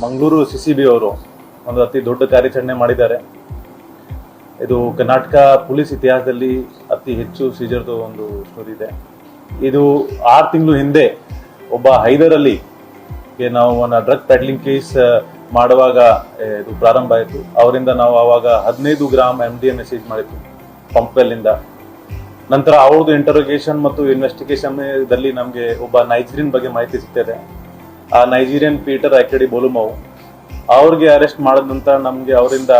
Mangaluru CCB ಅವರು ಒಂದು ಅತಿ ದೊಡ್ಡ ಕಾರ್ಯಾಚರಣೆ ಮಾಡಿದ್ದಾರೆ. ಇದು ಕರ್ನಾಟಕ ಪೊಲೀಸ್ ಇತಿಹಾಸದಲ್ಲಿ ಅತಿ ಹೆಚ್ಚು ಸೀಜರ್ದು ಒಂದು ಸ್ಟೋರಿ ಇದೆ. ಇದು 6 ತಿಂಗಳು ಹಿಂದೆ ಒಬ್ಬ ಹೈದರ್ ಅಲಿಗೆ ನಾವು ಒಂದು ಡ್ರಗ್ ಪೆಡ್ಲಿಂಗ್ ಕೇಸ್ ಮಾಡುವಾಗ ಇದು ಪ್ರಾರಂಭ ಆಯಿತು. ಅವರಿಂದ ನಾವು ಆವಾಗ 15 ಗ್ರಾಮ್ MDMA ಸೀಜ್ ಮಾಡಿತ್ತು ಪಂಪ್ವೆಲ್ಲಿಂದ. ನಂತರ ಅವ್ರದ್ದು ಇಂಟರೋಗೇಷನ್ ಮತ್ತು ಇನ್ವೆಸ್ಟಿಗೇಷನ್ದಲ್ಲಿ ನಮಗೆ ಒಬ್ಬ ನೈಜೀರಿಯನ್ ಬಗ್ಗೆ ಮಾಹಿತಿ ಸಿಗ್ತದೆ. ಆ ನೈಜೀರಿಯನ್ ಪೀಟರ್ ಅಕೆಡಿ ಬೋಲುಮವು ಅವ್ರಿಗೆ ಅರೆಸ್ಟ್ ಮಾಡಿದ ನಂತರ ನಮಗೆ ಅವರಿಂದ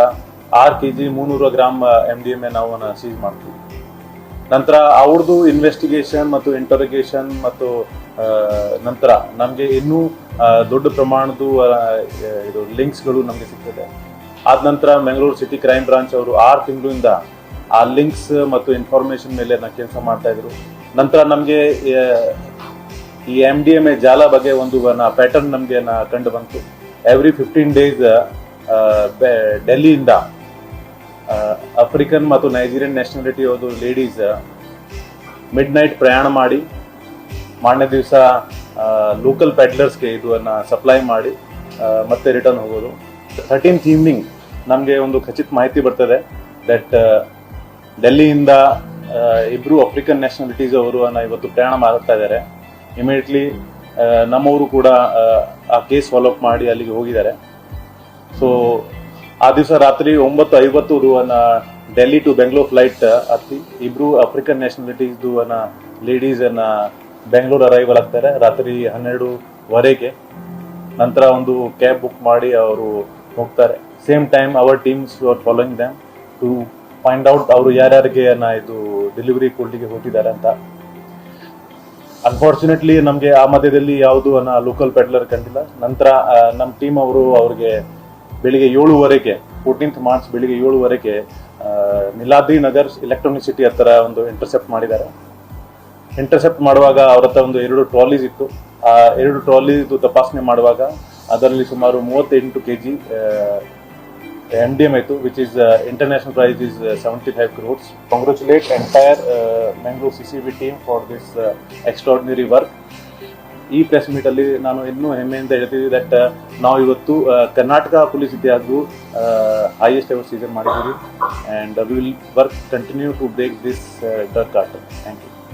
6 kg 300 ಗ್ರಾಮ್ MDMA ನಾವು ಸೀಜ್ ಮಾಡ್ತೀವಿ. ನಂತರ ಅವ್ರದ್ದು ಇನ್ವೆಸ್ಟಿಗೇಷನ್ ಮತ್ತು ಇಂಟರೋಗೇಷನ್ ಮತ್ತು ನಂತರ ನಮಗೆ ಇನ್ನೂ ದೊಡ್ಡ ಪ್ರಮಾಣದ ಇದು ಲಿಂಕ್ಸ್ಗಳು ನಮಗೆ ಸಿಗ್ತದೆ. ಆದ ನಂತರ ಮಂಗಳೂರು ಸಿಟಿ ಕ್ರೈಮ್ ಬ್ರಾಂಚ್ ಅವರು 6 ತಿಂಗಳಿಂದ ಆ ಲಿಂಕ್ಸ್ ಮತ್ತು ಇನ್ಫಾರ್ಮೇಶನ್ ಮೇಲೆ ಕೆಲಸ ಮಾಡ್ತಾ ಇದ್ರು. ನಂತರ ನಮಗೆ ಈ MDMA ಜಾಲ ಬಗ್ಗೆ ಒಂದು ಪ್ಯಾಟರ್ನ್ ನಮಗೆ ಕಂಡು ಬಂತು. ಎವ್ರಿ 15 days ಡೆಲ್ಲಿಯಿಂದ ಆಫ್ರಿಕನ್ ಮತ್ತು ನೈಜೀರಿಯನ್ ನ್ಯಾಷನಾಲಿಟಿ ಅವರು ಲೇಡೀಸ್ ಮಿಡ್ ನೈಟ್ ಪ್ರಯಾಣ ಮಾಡಿ ಮಾರನೇ ದಿವಸ ಲೋಕಲ್ ಪೆಡ್ಲರ್ಸ್ಗೆ ಇದನ್ನು ಸಪ್ಲೈ ಮಾಡಿ ಮತ್ತೆ ರಿಟರ್ನ್ ಹೋಗೋದು. 13th ಈವ್ನಿಂಗ್ ನಮಗೆ ಒಂದು ಖಚಿತ ಮಾಹಿತಿ ಬರ್ತದೆ ದಟ್ ಡೆಲ್ಲಿಯಿಂದ ಇಬ್ರು ಆಫ್ರಿಕನ್ ನ್ಯಾಷನಾಲಿಟೀಸ್ ಅವರು ಇವತ್ತು ಪ್ರಯಾಣ ಮಾಡ್ತಾ ಇದ್ದಾರೆ. ಇಮಿಡಿಯೇಟ್ಲಿ ನಮ್ಮವರು ಕೂಡ ಆ ಕೇಸ್ ಫಾಲೋಅಪ್ ಮಾಡಿ ಅಲ್ಲಿಗೆ ಹೋಗಿದ್ದಾರೆ. ಸೊ ಆ ದಿವಸ ರಾತ್ರಿ 9:50 ಡೆಲ್ಲಿ ಟು ಬೆಂಗಳೂರು ಫ್ಲೈಟ್ ಹತ್ತಿ ಇಬ್ರು ಆಫ್ರಿಕನ್ ನ್ಯಾಷನಾಲಿಟೀಸ್ದು ಲೇಡೀಸ್ ಬೆಂಗಳೂರು ಅರೈವಲ್ ಆಗ್ತಾರೆ ರಾತ್ರಿ 12:15. ನಂತರ ಒಂದು ಕ್ಯಾಬ್ ಬುಕ್ ಮಾಡಿ ಅವರು ಹೋಗ್ತಾರೆ. ಸೇಮ್ ಟೈಮ್ ಅವರ್ teams are following them to find out ಅವರು ಯಾರ್ಯಾರಿಗೆ ಇದು ಡೆಲಿವರಿ ಕೊಡ್ಲಿಕ್ಕೆ ಹೊರಟಿದ್ದಾರೆ ಅಂತ. ಅನ್ಫಾರ್ಚುನೇಟ್ಲಿ ನಮಗೆ ಆ ಮಧ್ಯದಲ್ಲಿ ಯಾವುದು ಲೋಕಲ್ ಪೆಡ್ಲರ್ ಕಂಡಿಲ್ಲ. ನಂತರ ನಮ್ಮ ಟೀಮ್ ಅವರು ಅವ್ರಿಗೆ ಬೆಳಿಗ್ಗೆ 7:15 14th ಮಾರ್ಚ್ ಬೆಳಿಗ್ಗೆ 7:15 ನಿಲಾದ್ರಿ ನಗರ್ ಎಲೆಕ್ಟ್ರಾನಿಕ್ ಸಿಟಿ ಹತ್ರ ಒಂದು ಇಂಟರ್ಸೆಪ್ಟ್ ಮಾಡಿದ್ದಾರೆ. ಇಂಟರ್ಸೆಪ್ಟ್ ಮಾಡುವಾಗ ಅವ್ರ ಹತ್ರ ಒಂದು 2 ಟ್ರಾಲೀಸ್ ಇತ್ತು. ಆ 2 ಟ್ರಾಲೀದು ತಪಾಸಣೆ ಮಾಡುವಾಗ ಅದರಲ್ಲಿ ಸುಮಾರು 38 kg MDMA ಇತ್ತು, which is international price is 75 crores. Congratulate entire Mangalore CCB team for this extraordinary work. ಈ ಪ್ರೆಸ್ ಮೀಟ್ ಅಲ್ಲಿ ನಾನು ಇನ್ನೂ ಹೆಮ್ಮೆಯಿಂದ ಹೇಳ್ತಿದ್ದೆ ದಟ್ ನಾವು ಇವತ್ತು ಕರ್ನಾಟಕ ಪೊಲೀಸ್ ಇತಿಹಾಸವು ಹೈಯೆಸ್ಟ್ ಎವರ್ ಸೀಸನ್ ಮಾಡಿದ್ದೀವಿ. And we will work continue to break this drug cartel. Thank you.